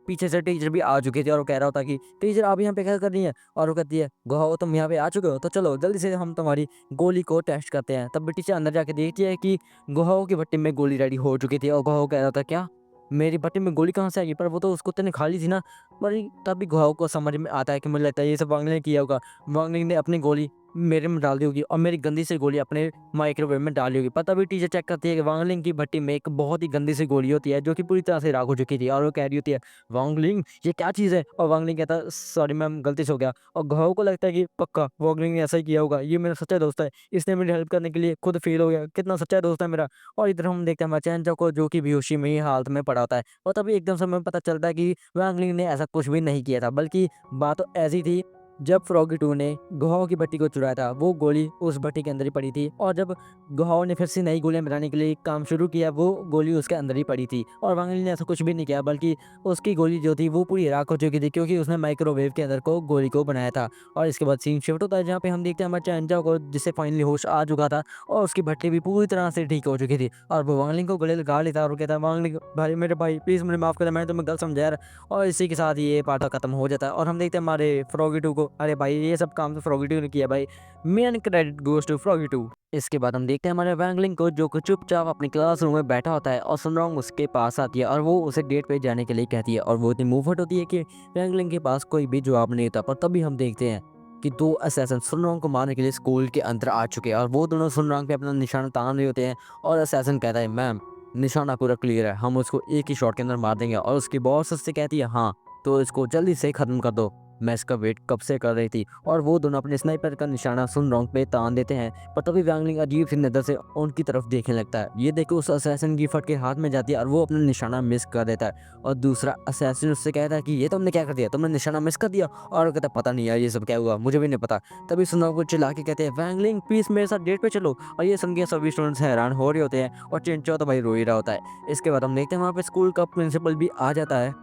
पीछे से टीचर भी आ चुके थे और वो कह रहा होता कि टीचर आप यहाँ पे क्या कर रही है। और वो कहती है, गुहाव तुम यहाँ पे आ चुके हो, तो चलो जल्दी से हम तुम्हारी गोली को टेस्ट करते हैं। तब भी टीचर अंदर जाके देखती है कि गुहाव की भट्टी में गोली रेडी हो चुकी थी और गुहाव कह रहा था, क्या मेरी भट्टी में गोली कहाँ से आई, पर वो तो उस कुत्ते ने खा ली थी ना। पर तभी गुहाव को समझ में आता है कि मुझे लगता है ये सब वांगली ने किया होगा, वांगली ने अपनी गोली मेरे में डाल दी होगी और मेरी गंदी सी गोली अपने माइक्रोवेव में डाली होगी। पर तभी टीचर चेक करती है कि वांगलिंग की भट्टी में एक बहुत ही गंदी सी गोली होती है जो कि पूरी तरह से राख हो चुकी थी और वो कह रही होती है, वांगलिंग ये क्या चीज़ है। और वांगलिंग कहता है, सॉरी मैम गलती से हो गया। और गुहाव को लगता है कि पक्का वांगलिंग ने ऐसा ही किया होगा, ये मेरा सच्चा दोस्त है, इसने मेरी हेल्प करने के लिए खुद फेल हो गया, कितना सच्चा दोस्त है मेरा। और इधर हम देखते हैं हमारे चैनचो को जो कि बेहोशी में ही हालत में पड़ा होता है और तभी एकदम से हमें पता चलता है कि वांगलिंग ने ऐसा कुछ भी नहीं किया था, बल्कि बात तो ऐसी थी, जब फ्रॉगी 2 ने गुहाव की भट्टी को चुराया था वो गोली उस भट्टी के अंदर ही पड़ी थी और जब गुहाव ने फिर से नई गोलियां बनाने के लिए काम शुरू किया वो गोली उसके अंदर ही पड़ी थी और वांगली ने ऐसा कुछ भी नहीं किया, बल्कि उसकी गोली जो थी वो पूरी राख हो चुकी थी क्योंकि उसने माइक्रोवेव के अंदर को गोली को बनाया था। और इसके बाद सीन शिफ्ट होता है जहाँ पे हम देखते हैं हमारे चैनचा को, जिससे फाइनली होश आ चुका था और उसकी भट्टी भी पूरी तरह से ठीक हो चुकी थी और वो वांगलिंग को गले लगा लेता और कहता है, वांगलिंग भाई मेरे भाई प्लीज़ मुझे माफ़ कर दे, मैंने तुम्हें गलत समझा यार। और इसी के साथ ये पार्ट खत्म हो जाता है और हम देखते हैं हमारे फ्रॉगी 2 को, अरे भाई ये सब काम तो फ्रॉगी 2 ने किया भाई, main credit goes to Froggy 2। इसके बाद हम देखते हैं हमारे वैंगलिंग को जो कि चुपचाप अपनी क्लासरूम में बैठा होता है और सुनरॉन्ग उसके पास आती है और वो उसे डेट पे जाने के लिए कहती है और वो इतनी मूवहट होती है कि वैंगलिंग के पास कोई भी जवाब नहीं होता। पर तभी हम देखते हैं कि 2 असैसिन सुनरॉन्ग को मारने के लिए स्कूल के अंदर आ चुके हैं और वो दोनों सुनरॉन्ग पे अपना निशाना तान रहे होते हैं और असैसिन कहता है, मैम निशाना पूरा क्लियर है, हम उसको एक ही शॉट के अंदर मार देंगे। और उसकी बॉस उससे कहती है, हाँ तो इसको जल्दी से ख़त्म कर दो, मैं इसका वेट कब से कर रही थी। और वो दोनों अपने स्नाइपर का निशाना सुनरॉन्ग पे तान देते हैं। पर तभी वैंगलिंग अजीब सी नज़र से उनकी तरफ देखने लगता है, ये देखो उस असैसिन की फट के हाथ में जाती है और वो अपना निशाना मिस कर देता है। और दूसरा असैसिन उससे कहता है कि ये तुमने क्या कर दिया, तुमने निशाना मिस कर दिया। और वो कहता है, पता नहीं यार ये सब क्या हुआ, मुझे भी नहीं पता। तभी सुनरॉन्ग को चिल्ला के कहते हैं, वैंगलिंग प्लीज़ मेरे साथ डेट पे चलो। और ये सुन के सभी स्टूडेंट्स हैरान हो रहे होते हैं और चिंचो तो भाई रो ही रहा होता है। इसके बाद हम देखते हैं वहाँ पे स्कूल का प्रिंसिपल भी आ जाता है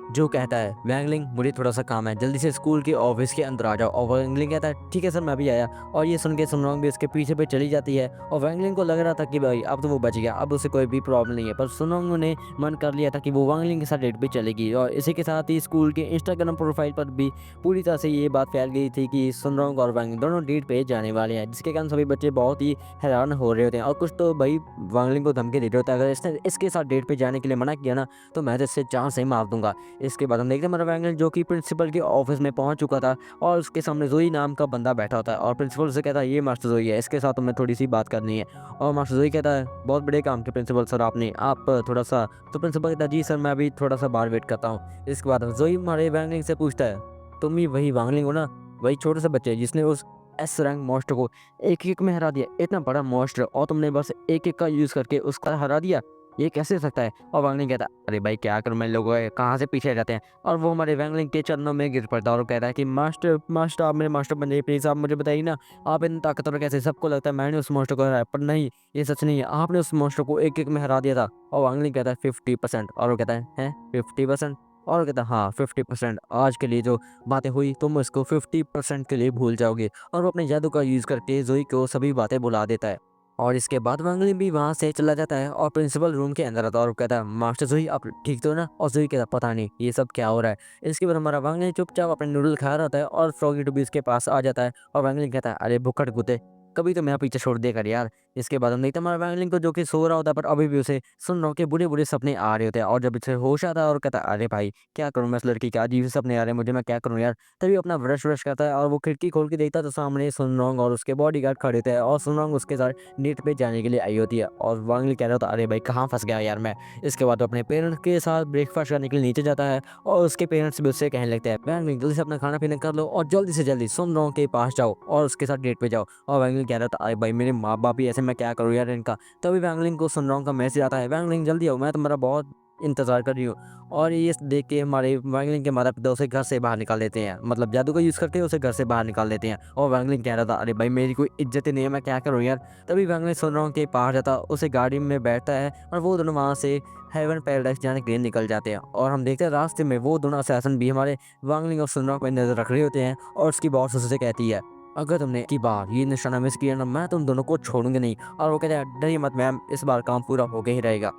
जो कहता है, वैंगलिंग मुझे थोड़ा सा काम है, जल्दी से स्कूल के ऑफिस के अंदर आ जाओ। और वैंगलिंग कहता है, ठीक है सर मैं भी आया। और ये सुन के सुनरॉन्ग भी उसके पीछे पे चली जाती है और वैंगलिंग को लग रहा था कि भाई अब तो वो बच गया, अब उसे कोई भी प्रॉब्लम नहीं है। पर सुनरॉन्ग ने मन कर लिया था कि वो वैंगलिंग के साथ डेट पे चलेगी और इसी के साथ ही स्कूल के इंस्टाग्राम प्रोफाइल पर भी पूरी तरह से ये बात फैल गई थी कि सुनरॉन्ग और वैंगलिंग दोनों डेट पे जाने वाले हैं, जिसके कारण सभी बच्चे बहुत ही हैरान हो रहे होते हैं और कुछ तो भाई वैंगलिंग को धमकी दे रहे होते हैं, अगर इसने इसके साथ डेट पे जाने के लिए मना किया ना तो मैं तो इससे जान से ही मार दूंगा। इसके बाद हम देखते हैं हमारा वैंगलिंग जो कि प्रिंसिपल के ऑफिस में पहुंच चुका था और उसके सामने जोई नाम का बंदा बैठा होता है और प्रिंसिपल से कहता है ये मास्टर जोई है, इसके साथ हमें थोड़ी सी बात करनी है। और मास्टर जोई कहता है बहुत बड़े काम के प्रिंसिपल सर आपने, आप थोड़ा सा। तो प्रिंसिपल कहता है जी सर मैं अभी थोड़ा सा बाहर वेट करता हूँ। इसके बाद जोई हमारे वैंगलिंग से पूछता है तुम ही वही वांगलिंग हो ना, वही छोटे से बच्चे जिसने उस एस रैंक मॉन्स्टर को एक एक में हरा दिया, इतना बड़ा मॉन्स्टर और तुमने बस एक एक का यूज करके उसका हरा दिया, ये कैसे हो सकता है। और वांगलिंग कहता है अरे भाई क्या करूं मैं, लोग कहाँ से पीछे रहते हैं। और वो हमारे वैंगलिंग के चरणों में गिर पड़ता है और कहता है कि मास्टर मास्टर आप मेरे मास्टर बन जाइए प्लीज़, आप मुझे बताइए ना आप इतने ताकतवर कैसे। सबको लगता है मैंने उस मॉन्स्टर को हराया, पर नहीं ये सच नहीं है, आपने उस मॉन्स्टर को एक एक में हरा दिया था। और वांगलिंग कहता है 50%। और वो कहता है 50%। और वो कहता है हाँ 50%, आज के लिए जो बातें हुई तुम इसको 50% के लिए भूल जाओगे। और वो अपने जादू का यूज़ करके जोई को सभी बातें भुला देता है। और इसके बाद वांगली भी वहाँ से चला जाता है और प्रिंसिपल रूम के अंदर आता है और वो कहता है मास्टर जोई आप ठीक तो हो ना। और जोई कहता है पता नहीं ये सब क्या हो रहा है। इसके बाद हमारा वांगली चुपचाप अपने नूडल खा रहा होता है और फ्रॉगी टू भी उसके पास आ जाता है और वांगली कहता है अरे भुक्कड़ कुत्ते कभी तो मेरा पीछे छोड़ दे कर यार। इसके बाद हम देखते हैं हमारा वैंगलिंग को जो कि सो रहा होता है पर अभी भी उसे सुन रहा हूँ कि बुरे बुरे सपने आ रहे होते हैं। और जब इसे होश आता है और कहता है अरे भाई क्या करूँ मैं, इस लड़की के अजीब से सपने आ रहे हैं मुझे, मैं क्या करूँ यार। तभी अपना ब्रश व्रश करता है और वो खिड़की खोल के देखता है तो सामने सुनरोंग और उसके बॉडीगार्ड खड़े थे और सुनरोंग उसके साथ डेट पे जाने के लिए आई होती है। और वांगली कह रहा होता है अरे भाई कहाँ फंस गया यार मैं। इसके बाद वो अपने पेरेंट्स के साथ ब्रेकफास्ट करने के लिए नीचे जाता है और उसके पेरेंट्स भी उससे कहने लगते हैं वांगली जल्दी से अपना खाना पीना कर लो और जल्दी से जल्दी सुनरोंग के पास जाओ और उसके साथ डेट पे जाओ। और वैंगलिंग कह रहा था अरे भाई मेरे माँ बाप ही ऐसे, मैं क्या करूँ यार इनका। तभी वैंगलिंग को सुनरोंग का मैसेज आता है वैंगलिंग जल्दी आओ मैं तुम्हारा बहुत इंतजार कर रही हूँ। और ये देख के हमारे वैंगलिंग के माता पिता उसे घर से बाहर निकाल देते हैं, मतलब जादू का यूज़ करके उसे घर से बाहर निकाल देते हैं। और वैंगलिंग कह रहा था अरे भाई मेरी कोई इज्जत ही नहीं है, मैं क्या करूँ यार। तभी वैंगलिंग सुनरोंग के पास जाता उसे गाड़ी में बैठता है और वो दोनों वहाँ से हेवन पैराडाइज जाने के लिए निकल जाते हैं। और हम देखते हैं रास्ते में वो दोनों असैसिन भी हमारे वांगलिंग और सुनरोंग पर नजर रख रहे होते हैं और उसकी बॉस उससे कहती है अगर तुमने की बार ये निशाना मिस किया ना मैं तुम दोनों को छोड़ूंगी नहीं। और वो कहते हैं डरिए मत मैम इस बार काम पूरा होके ही रहेगा।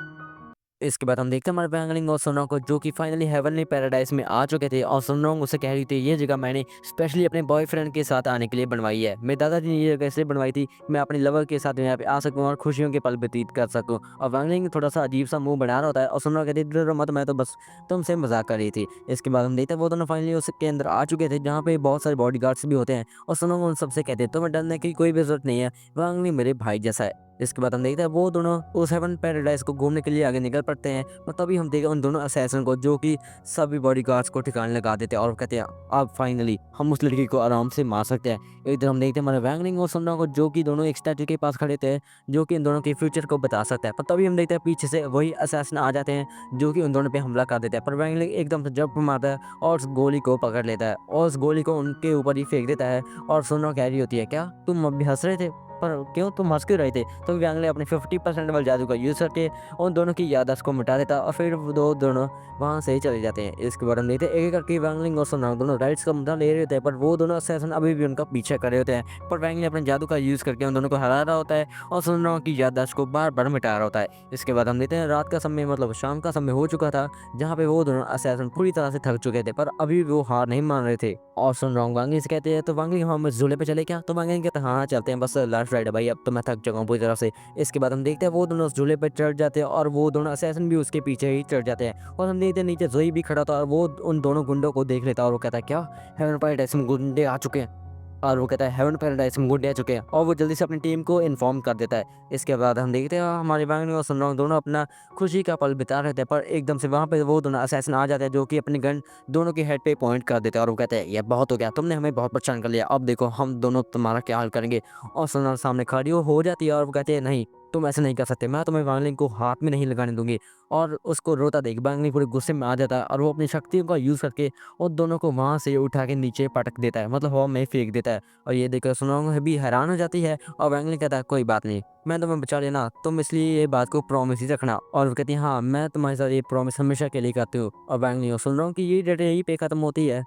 इसके बाद हम देखते हैं हमारे वैंगलिंग और सुनरोंग को जो कि फाइनली हेवनली पैराडाइज में आ चुके थे और सुनरोंग उसे कह रही थी ये जगह मैंने स्पेशली अपने बॉयफ्रेंड के साथ आने के लिए बनवाई है, मेरे दादाजी ने ये जगह इसलिए बनवाई थी मैं अपने लवर के साथ यहाँ पे आ सकूँ और खुशियों के पल व्यतीत कर सकूँ। और वैंगलिंग थोड़ा सा अजीब सा मुंह बना रहा होता है और सुनरोंग कहती है डरो मत मैं तो बस तुमसे मजाक कर रही थी। इसके बाद हम देखते हैं वो दोनों फाइनली उसके अंदर आ चुके थे जहाँ पे बहुत सारे बॉडी भी होते हैं और सुनरोंग उन सबसे कहते हैं तुम्हें डरने की कोई भी जरूरत नहीं है, वैंगलिंग मेरे भाई जैसा है। इसके बाद हम देखते हैं वो दोनों उस हेवन पैराडाइज को घूमने के लिए आगे निकल पड़ते हैं और तभी हम देखते हैं उन दोनों असैसिन को जो कि सभी बॉडीगार्ड्स को ठिकाने लगा देते हैं और कहते हैं अब फाइनली हम उस लड़की को आराम से मार सकते हैं। इधर हम देखते हैं हमारे वैंगलिंग और सुनरोंग को जो कि दोनों एक स्टैचू के पास खड़े थे जो कि इन दोनों के फ्यूचर को बता सकता है। पर तभी हम देखते हैं पीछे से वही असैसिन आ जाते हैं जो कि उन दोनों पे हमला कर देते हैं। पर वैंगलिंग एकदम से जंप मारता है और उस गोली को पकड़ लेता है और उस गोली को उनके ऊपर ही फेंक देता है। और सुनरोंग कह रही होती है क्या तुम अभी हंस रहे थे, पर क्यों तुम हंस क्यों रहे थे। तो वैंगलिंग अपने 50% वाले जादू का यूज़ करके उन दोनों की याददाश्त को मिटा देता और फिर वो दोनों वहाँ से ही चले जाते हैं। इसके बाद हम देखते हैं एक एक करके वैंगलिंग और सुनरोंग दोनों राइट्स का मुद्दा ले रहे होते हैं पर वो दोनों असैसिन अभी भी उनका पीछे कर रहे होते हैं। पर वैंगलिंग अपने जादू का यूज़ करके उन दोनों को हरा रहा होता है और सुनरोंग की याददाश्त को बार बार मिटा रहा होता है। इसके बाद हम देखते हैं रात का समय मतलब शाम का समय हो चुका था जहाँ पे वो दोनों असैसिन पूरी तरह से थक चुके थे पर अभी भी वो हार नहीं मान रहे थे। और सुनरोंग वांगलिंग से कहते हैं तो वांगलिंग हम इस झूले पे चले क्या। तो वांगलिंग कहते हैं हाँ चलते हैं बस लास्ट राइड है भाई, अब तो मैं थक चुका हूँ पूरी तरह से। इसके बाद हम देखते हैं वो दोनों उस झूले पे चढ़ जाते हैं और वो दोनों असैसिन भी उसके पीछे ही चढ़ जाते हैं। और हम देखते हैं नीचे जोई भी खड़ा था और वो उन दोनों गुंडों को देख लेता है और वो कहता है क्या हेवन पैराडाइज में गुंडे आ चुके हैं। और वो कहता है हेवन पैराडाइज में गुंडे आ चुके हैं और वो जल्दी से अपनी टीम को इन्फॉर्म कर देता है। इसके बाद हम देखते हैं हमारे वैंगलिंग और सुनरोंग दोनों अपना खुशी का पल बिता रहे थे पर एकदम से वहाँ पे वो दोनों असैसिन आ जाते हैं जो कि अपनी गन दोनों के हेड पे पॉइंट कर देते हैं और वो कहते हैं ये बहुत हो गया, तुमने हमें बहुत परेशान कर लिया, अब देखो हम दोनों तुम्हारा क्या हाल करेंगे। और सुनरोंग सामने खड़ी हो जाती है और वो कहते हैं नहीं तुम ऐसे नहीं कर सकते, मैं तुम्हें वैंगलिंग को हाथ में नहीं लगाने दूंगी। और उसको रोता देख वैंगलिंग पूरे गुस्से में आ जाता है और वो अपनी शक्तियों का यूज़ करके उन दोनों को वहाँ से उठा के नीचे पटक देता है, मतलब हवा में फेंक देता है। और ये देखकर सुनरोंग भी हैरान हो जाती है और वैंगलिंग कहता है कोई बात नहीं मैं तुम्हें बचा लेना, तुम इसलिए ये बात को प्रॉमिस ही रखना। और वो कहती है हाँ मैं तुम्हारे साथ ये प्रॉमिस हमेशा के लिए करती हूँ। और वैंगलिंग और सुनरोंग की ये डेट यहीं पे खत्म होती है।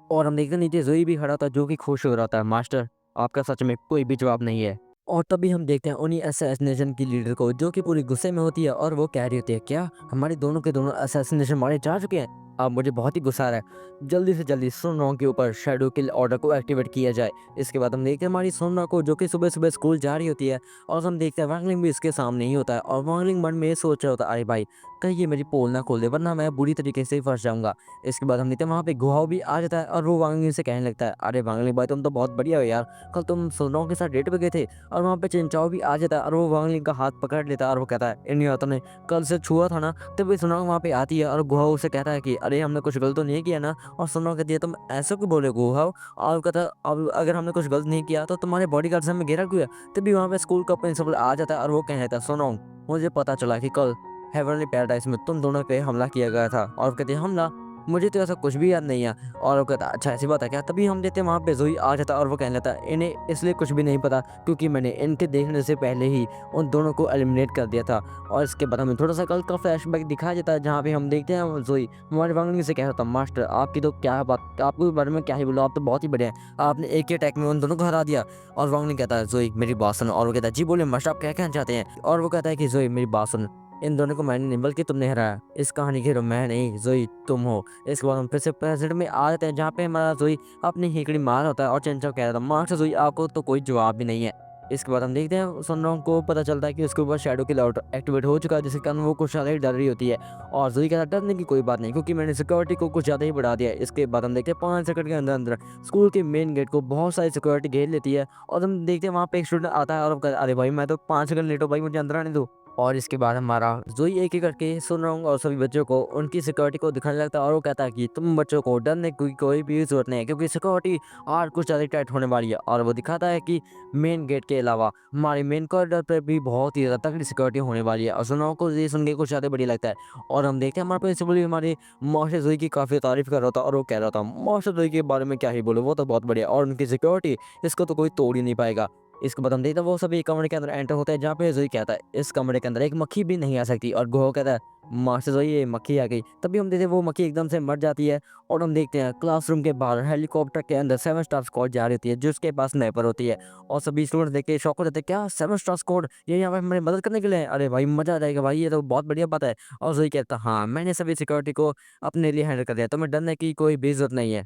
और हम देखते हैं नीचे जोई भी खड़ा था जो कि खुश हो रहा था मास्टर आपका सच में कोई भी जवाब नहीं है। और तभी हम देखते हैं उन्हीं असैसिनेशन की लीडर को जो कि पूरी गुस्से में होती है और वो कह रही होती है क्या हमारे दोनों के दोनों असैसिनेशन मारे जा चुके हैं। अब मुझे बहुत ही गुस्सा आ रहा है, जल्दी से जल्दी सुनरोंग के ऊपर शैडो किल ऑर्डर को एक्टिवेट किया जाए। इसके बाद हम देखते हैं हमारी सुनरोंग को जो कि सुबह सुबह स्कूल जा रही होती है और हम देखते हैं वैंगलिंग भी इसके सामने ही होता है और वैंगलिंग मन में ये सोच रहा होता है अरे भाई है ये मेरी पोल ना खोल दे वरना मैं बुरी तरीके से फंस जाऊंगा। इसके बाद हम देखते हैं वहाँ पे गुहाव भी आ जाता है और वो वांगली से कहने लगता है, अरे वांगली भाई तुम तो बहुत बढ़िया हो यार, कल तुम सुनराव के साथ डेट पे गए थे। और वहाँ पे चिंचाओ भी आ जाता है और वो वांगली का हाथ पकड़ लेता है और वो कहता है, इन हाथों ने कल से छुआ था ना। तभी सुनराव वहाँ पे आती है और गुहाव उसे कहता है कि अरे हमने कुछ गलत तो नहीं किया ना। और सुनराव कहती है, तुम ऐसा क्यों बोले गुहाव। और कहता है, अब अगर हमने कुछ गलत नहीं किया तो तुम्हारे बॉडीगार्ड से हमें घेरा क्यों है। तभी वहाँ पे स्कूल का प्रिंसिपल आ जाता है और वो कह देता है, सुनो मुझे पता चला कि कल हेवनली पैराडाइज में तुम दोनों पे हमला किया गया था। और वो कहते हैं, हमला, मुझे तो ऐसा कुछ भी याद नहीं है। और वो कहता है, अच्छा ऐसी बात है क्या। तभी हम देखते हैं वहाँ पे जोई आ जाता है और वो कहने लगता है, इन्हें इसलिए कुछ भी नहीं पता क्योंकि मैंने इनके देखने से पहले ही उन दोनों को एलिमिनेट कर दिया था। और इसके बाद हमें थोड़ा सा कल का फ्लैशबैक दिखाया जाता है जहाँ पे हम देखते हैं जोई हमारे वांगली से कह रहा था, मास्टर आपकी तो क्या बात, आपके बारे में क्या ही बोलो, आप तो बहुत ही बढ़िया हैं, आपने एक ही अटैक में उन दोनों को हरा दिया। और वांगली कहता है, जोई मेरी बात सुनो। और वो कहता है, जी बोले मास्टर आप क्या कहना चाहते हैं। और वो कहता है कि जोई मेरी बात सुन, इन दोनों को मैंने नहीं बल्कि तुमने हराया, इस कहानी के हीरो मैं नहीं जोई तुम हो। इसके बाद हम फिर से प्रेजेंट में आ जाते हैं जहाँ पे हमारा जोई अपनी हेकड़ी मार होता है और चंचल कह रहा था, मास्टर जोई आपको तो कोई जवाब भी नहीं है। इसके बाद हम देखते हैं सुनरोंग को पता चलता है कि उसके ऊपर शैडो किल एक्टिवेट हो चुका है जिसके कारण वो कुछ ज़्यादा ही डर रही होती है। और जोई कहता है, डरने की कोई बात नहीं क्योंकि मैंने सिक्योरिटी को कुछ ज़्यादा ही बढ़ा दिया है। इसके बाद हम देखते हैं 5 सेकंड के अंदर अंदर स्कूल के मेन गेट को बहुत सारी सिक्योरिटी घेर लेती है। और हम देखते हैं वहाँ पे एक स्टूडेंट आता है और वो कहता है, अरे भाई मैं तो 5 सेकंड लेट हूँ भाई, मुझे अंदर आने दो। और इसके बाद हमारा जोई एक एक करके सुनरोंग और सभी बच्चों को उनकी सिक्योरिटी को दिखाने लगता है और वो कहता है कि तुम बच्चों को डरने की कोई भी जरूरत नहीं है क्योंकि सिक्योरिटी और कुछ ज़्यादा टाइट होने वाली है। और वो दिखाता है कि मेन गेट के अलावा हमारे मेन कॉरिडोर पर भी बहुत ही ज़्यादा तगड़ी सिक्योरिटी होने वाली है। और सुनरोंग को ये सुन के कुछ ज़्यादा बढ़िया लगता है। और हम देखते हैं हमारे प्रिंसिपल भी हमारे मास्टर जोई की काफ़ी तारीफ कर रहा था और वो कह रहा था, मास्टर जोई के बारे में क्या ही बोलो, वो तो बहुत बढ़िया और उनकी सिक्योरिटी इसको तो कोई तोड़ ही नहीं पाएगा। इसके बाद हम देखते हैं वो सभी कमरे के अंदर एंटर होते हैं जहाँ पे जोई कहता है, इस कमरे के अंदर एक मक्खी भी नहीं आ सकती। और गोहो कहता है, मास्टर जोई ये मक्खी आ गई। तभी हम देखते हैं वो मक्खी एकदम से मर जाती है। और हम देखते हैं क्लासरूम के बाहर हेलीकॉप्टर के अंदर 7 स्टार स्क्वाड जा रही होती है जिसके पास स्नाइपर होती है। और सभी स्टूडेंट देख के शॉक हो जाते हैं, क्या 7 स्टार स्क्वाड ये यहाँ पे हमारी मदद करने के लिए है? अरे भाई मजा आ जाएगा भाई, ये तो बहुत बढ़िया बात है। और जोई कहता है, हाँ मैंने सभी सिक्योरिटी को अपने लिए हैंडल कर दिया, तुम्हें डरने की कोई भी जरूरत नहीं है।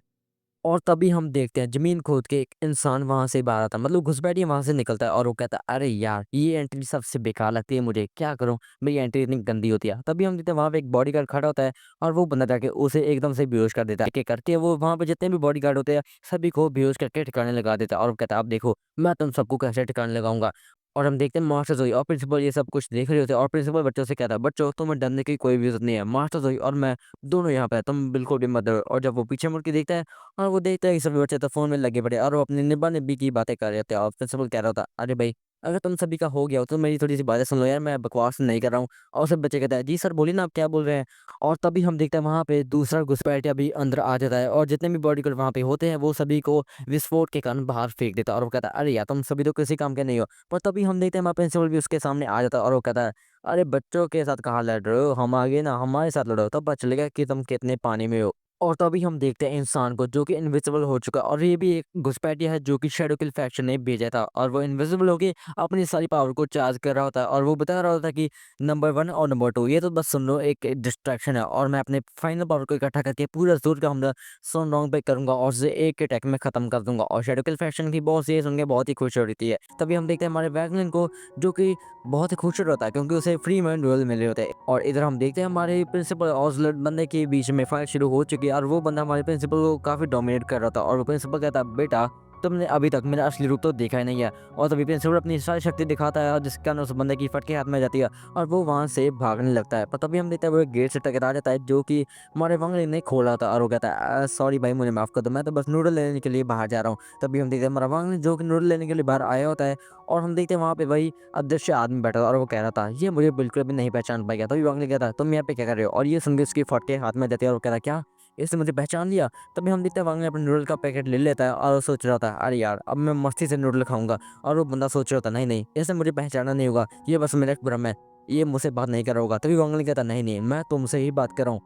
और तभी हम देखते हैं ज़मीन खोद के एक इंसान वहाँ से बाहर आता है, मतलब घुसपैठिया वहाँ से निकलता है और वो कहता है, अरे यार ये एंट्री सबसे बेकार लगती है मुझे, क्या करूँ, मेरी एंट्री इतनी गंदी होती है। तभी हम देखते हैं वहाँ पे एक बॉडीगार्ड खड़ा होता है और वो बंदा जाके उसे एकदम से बेहोश कर देता है। एक-एक करके वो वहाँ पे जितने भी बॉडीगार्ड होते हैं सभी को बेहोश करके ठिकाने लगा देता है और वो कहता है, अब देखो मैं तुम सबको कैसे ठिकाने लगाऊंगा। और हम देखते हैं मास्टर जोई और प्रिंसिपल ये सब कुछ देख रहे होते हैं और प्रिंसिपल बच्चों से कहता है, बच्चों तुम्हें डरने की कोई भी जरूरत नहीं है, मास्टर जोई और मैं दोनों यहाँ पे हैं, तुम बिल्कुल भी मत डरो। और जब वो पीछे मुड़ के देखता है और वो देखता है कि सभी बच्चे तो फ़ोन में लगे पड़े हैं और वो अपनी निब्बा-निब्बी की बातें कर रहे थे और प्रिंसिपल कह रहा था, "अरे भाई, अगर तुम सभी का हो गया हो तो मेरी थोड़ी-सी बातें सुन लो यार, मैं बकवास नहीं कर रहा हूँ।" और सब बच्चे कहते हैं, "जी सर बोलिए ना आप क्या बोल रहे हैं?" और तभी हम देखते हैं वहाँ पे दूसरा घुसपैठिया भी अंदर आ जाता है और जितने भी बॉडीगार्ड वहाँ पे होते हैं वो सभी को विस्फोट के कारण बाहर फेंक देता है और वो कहता है, "अरे यार तुम सभी तो किसी काम के नहीं हो।" पर तभी हम देखते हैं हमारा प्रिंसिपल भी उसके सामने आ जाता है और वो कहता है, "अरे बच्चों के साथ कहाँ लड़ रहे हो? हम आगे ना हमारे साथ लड़ो तब पता चलेगा कि तुम कितने पानी में हो।" और तभी हम देखते हैं इंसान को जो कि इनविजिबल हो चुका है और ये भी एक घुसपैठिया है जो कि शैडो किल फैक्शन ने भेजा था और वो इनविजिबल होके अपनी सारी पावर को चार्ज कर रहा होता है और वो बता रहा होता है कि नंबर 1 और नंबर 2 ये तो बस सुन लो एक डिस्ट्रैक्शन है और मैं अपने फाइनल पावर को इकट्ठा करके पूरा जोर का हमला सन रॉन्ग पे करूंगा और उसे एक अटैक में खत्म कर दूंगा। और शैडो किल फैक्शन की बॉस ये सुन के बहुत ही खुश हो रही है। तभी हम देखते हैं हमारे वैगलिन को जो कि बहुत ही खूबसूरत होता है क्योंकि उसे फ्री मैन रोल मिले होते हैं। और इधर हम देखते हैं हमारे प्रिंसिपल ऑजलट बंदे के बीच में फाइट शुरू हो चुकी है और वो बंदा हमारे प्रिंसिपल को काफ़ी डोमिनेट कर रहा था और वो प्रिंसिपल कहता है, बेटा तुमने अभी तक मेरा असली रूप तो देखा ही नहीं है। और तभी प्रिंसिपल अपनी सारी शक्ति दिखाता है और जिसके कारण उस बंदे की फटके हाथ में जाती है और वो वहाँ से भागने लगता है। पर तभी हम देखते हैं वो एक गेट से टकरा जाता है जो कि हमारे वांगली ने खोला था और वो कहता है, सॉरी भाई मुझे माफ़ कर दो, मैं तो बस नूडल लेने के लिए बाहर जा रहा हूँ। तभी हम देखते हैं हमारा वांगली जो कि नूडल लेने के लिए बाहर आया होता है और हम देखते हैं वहाँ पे वही अदृश्य आदमी बैठा था और वो कह रहा था, ये मुझे बिल्कुल भी नहीं पहचान पाएगा। तभी वांगली कहता है, तुम यहाँ पे क्या कर रहे हो। और ये सुन के उसकी फटके हाथ में जाती है और वो कह रहा है, क्या इसने मुझे पहचान लिया। तभी हम देखते हैं वांगली अपने नूडल का पैकेट ले लेता है और वो सोच रहा था, अरे यार अब मैं मस्ती से नूडल खाऊंगा। और वो बंदा सोच रहा था, नहीं नहीं इसने मुझे पहचाना नहीं होगा, ये बस मेरा एक भ्रम है, ये मुझसे बात नहीं कर रहा होगा। तभी वांगली कहता, नहीं नहीं मैं तुमसे ही बात कर रहा हूँ,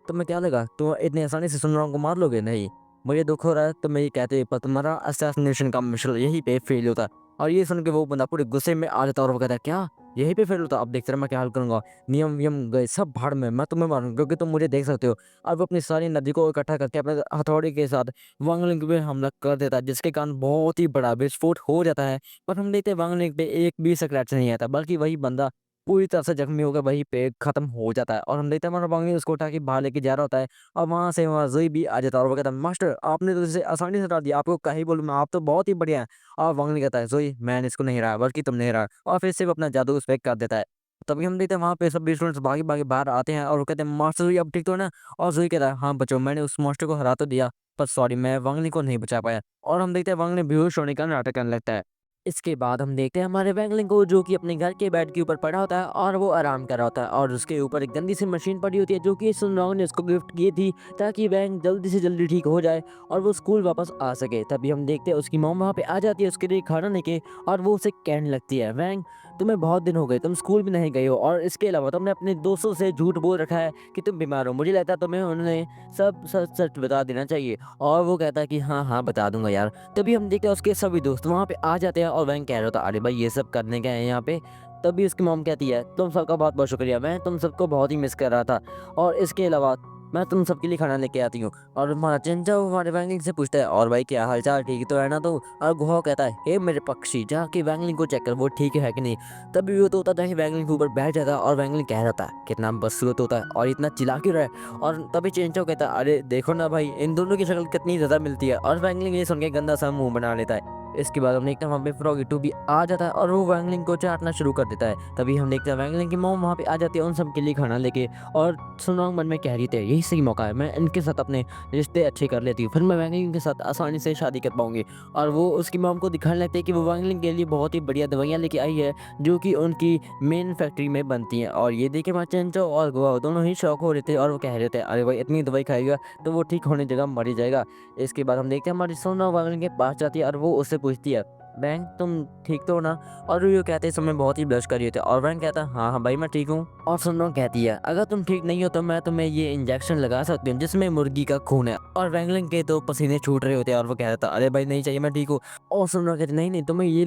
तुम्हें क्या लगा तुम इतनी आसानी से सुनराव को मार लोगे। नहीं, मुझे दुख हो रहा है तुम ये कहते, पर तुम्हारा असैसिनेशन का मिशन यहीं पे फेल होता। और ये सुन के वो बंदा पूरे गुस्से में आ जाता और वो कहता है, क्या यहीं पे फेल होता, अब देखते रहे मैं क्या हाल करूंगा। नियम वियम गए सब भाड़ में, मैं तुम्हें मारूंगा क्योंकि तुम मुझे देख सकते हो। और वो अपनी सारी नदी को इकट्ठा करके अपने हथौड़े के साथ वांगलिंग पे हमला कर देता है जिसके कारण बहुत ही बड़ा विस्फोट हो जाता है। पर हम देखते हैं वांगलिंग पे एक भी स्क्रैच नहीं आता बल्कि वही बंदा पूरी तरह से ज़ख्मी होकर वहीं पे ख़त्म हो जाता है। और हम देखते हैं हमारा वांगली उसको उठा के बाहर लेके जा रहा होता है और वहाँ से वहाँ ज़ोई भी आ जाता है और वो कहता है, मास्टर आपने तो इसे आसानी से हरा दिया, आपको क्या ही बोलूँ मैं, आप तो बहुत ही बढ़िया हैं। और वांगली कहता है, ज़ोई मैंने इसको नहीं हराया बल्कि तुमने हराया, और फिर से वो अपना जादू उस पे कर देता है। तभी हम देखते हैं वहाँ पे सभी स्टूडेंट्स भागे-भागे बाहर आते हैं और वो कहते हैं, मास्टर ज़ोई अब ठीक तो है ना? और ज़ोई कहता है, हाँ बच्चों मैंने उस मास्टर को हरा तो दिया, पर सॉरी मैं वांगली को नहीं बचा पाया। और हम देखते हैं वांगली बेहोश होने का नाटक करने लगता है। इसके बाद हम देखते हैं हमारे वैंगलिंग को जो कि अपने घर के बेड के ऊपर पड़ा होता है और वो आराम कर रहा होता है और उसके ऊपर एक गंदी सी मशीन पड़ी होती है जो कि सुनराव ने उसको गिफ्ट की थी ताकि वैंग जल्दी से जल्दी ठीक हो जाए और वो स्कूल वापस आ सके। तभी हम देखते हैं उसकी मॉम वहाँ पे आ जाती है उसके लिए खाना लेके और वो उसे कहने लगती है, वैंग तुम्हें बहुत दिन हो गए, तुम स्कूल भी नहीं गए हो और इसके अलावा तुमने अपने दोस्तों से झूठ बोल रखा है कि तुम बीमार हो। मुझे लगता है तुम्हें उन्हें सब सच सच बता देना चाहिए। और वो कहता है कि हाँ हाँ बता दूंगा यार। तभी हम देखते हैं उसके सभी दोस्त वहाँ पे आ जाते हैं और वैंग कह रहा होता है, अरे भाई ये सब करने क्या है यहाँ पे। तभी उसकी मॉम कहती है, तुम सबका बहुत बहुत शुक्रिया, मैं तुम सबको बहुत ही मिस कर रहा था और इसके अलावा मैं तुम सबके लिए खाना लेके आती हूँ। और हमारा चिंचा हमारे वैंगलिंग से पूछता है, और भाई क्या हाल चाल, ठीक तो है ना तू? और गुहा कहता है, हे मेरे पक्षी जाके वैंगलिंग को चेक कर वो ठीक है कि नहीं। तभी वो तोता जाके वैंगलिंग के ऊपर बैठ जाता है और वैंगलिंग कह रहा था, कितना बदसूरत होता है और इतना चिल्ला क्यों रहा है। और तभी चिंचा कहता है, अरे देखो ना भाई इन दोनों की शक्ल कितनी ज़्यादा मिलती है। और वैंगलिंग ये सुन के गंदा सा मुंह बना लेता है। इसके बाद हम देखते हैं वहाँ पे फ्रॉगी 2 भी आ जाता है और वो वैंगलिंग को चाटना शुरू कर देता है। तभी हम देखते हैं वैंगलिंग की मॉम वहाँ पे आ जाती है उन सब के लिए खाना लेके और सुनोंग मन में कह रही थी, यही सही मौका है, मैं इनके साथ अपने रिश्ते अच्छे कर लेती हूँ, फिर मैं वैंगलिंग के साथ आसानी से शादी कर पाऊंगी। और वो उसकी मॉम को दिखाने लगते हैं कि वो वैंगलिंग के लिए बहुत ही बढ़िया दवाइयाँ लेके आई है जो कि उनकी मेन फैक्ट्री में बनती हैं। और ये देखे वहाँ चेंचो और गोवा दोनों ही शौक हो रहे थे और वो कह रहे थे, अरे भाई इतनी दवाई खाएगा तो वो ठीक होने जगह मर ही जाएगा। इसके बाद हम देखते हैं हमारी सोना वैंगलिंग के पास जाती है और वो उससे पूछती है, बैंक तुम ठीक तो हो ना? और यो कहते समय बहुत ही ब्लश कर रहे थे और वैंग कहता है, हाँ हाँ भाई मैं ठीक हूँ। और सुनो कहती है, अगर तुम ठीक नहीं हो तो मैं तुम्हें ये इंजेक्शन लगा सकती हूँ जिसमें मुर्गी का खून है। और वैंगलिंग के तो पसीने छूट रहे होते हैं और वो कह रहा था, अरे भाई नहीं चाहिए मैं ठीक हूँ। और सुनो कहती, नहीं नहीं तुम्हें ये